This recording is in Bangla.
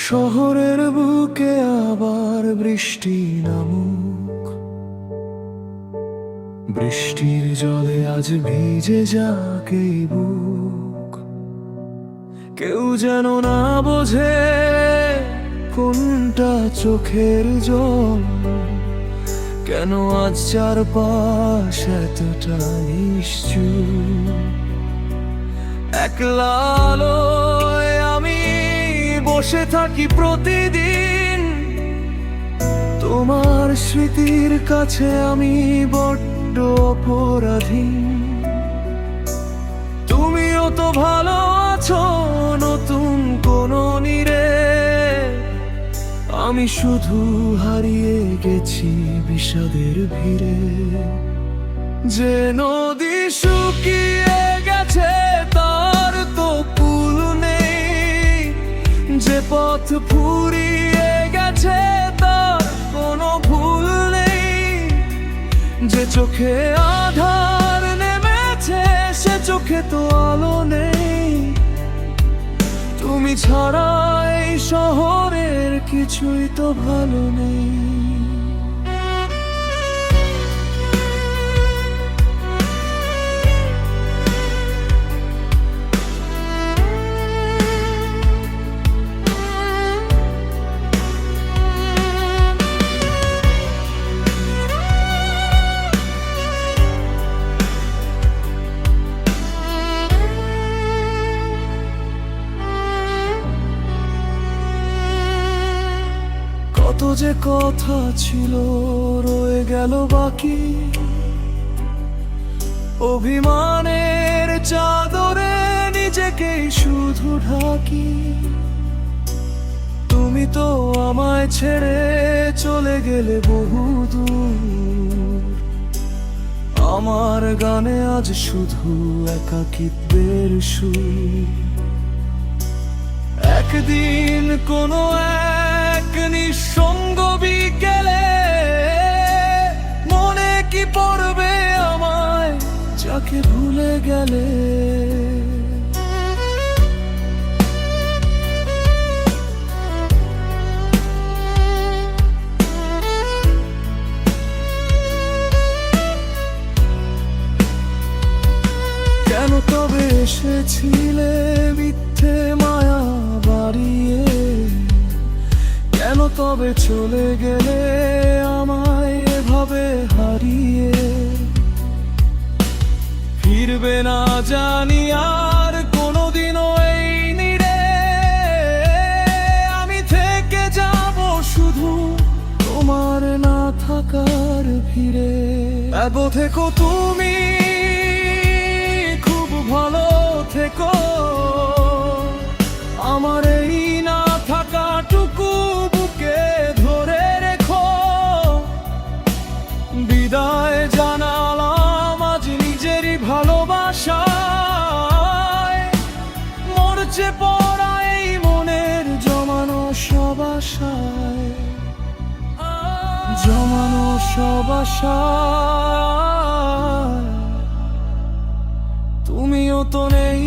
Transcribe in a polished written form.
শহরের বুকে আবার বৃষ্টি নামুক, বৃষ্টির জলে আজ ভিজে যাক এই বুক। কেউ যেন না বোঝে কোনটা চোখের জল, কেন আজ চারপাশ এতটা নিশ্চুপ। একলা আলোয় আমি বসে থাকি প্রতিদিন, তোমার স্মৃতির কাছে আমি বড্ড অপরাধী। তুমিও তো ভালো আছো নতুন কোনো নীড়ে, আমি শুধু হারিয়ে গেছি বিষাদের ভিড়ে। যে নদী শুকিয়ে গেছে তার তো কুল নেই, যে পথ ফুরিয়ে গেছে তার কোনো ভুল নেই, যে চোখে আধার নেমেছে সে চোখে তো আলো নেই। তুমি ছাড়া এই শহরের কিছুই তো ভালো নেই। কত যে কথা ছিল রয়ে গেল বাকি, অভিমানের চাদরে নিজেকেই শুধু ঢাকি। তুমি তো আমায় ছেড়ে চলে গেলে বহুদূর, আমার গানে আজ শুধু একাকিত্বের সুর। একদিন কোনো এক নিঃসঙ্গ বিকেলে মনে কি পড়বে আমায় যাকে ভুলে গেলে। কেন তবে এসেছিলে মিথ্যে মায়া বাড়িয়ে, কেন তবে চলে গেলে আমায় এভাবে হারিয়ে। ফিরবে না জানি আর কোনোদিনও এই নীড়ে, আমি থেকে যাব শুধু তোমার না থাকার ভিড়ে। এব থেকো তুমি, খুব ভালো থেকো, আমার এই না থাকাটুকু বুকে ধরে রেখো। বিদায় জানালাম আজ নিজেরই ভালোবাসায়, মরচে পড়া এই মনের জমানো সব আশায়, জমানো সব আশায়। তুমিও তো নেই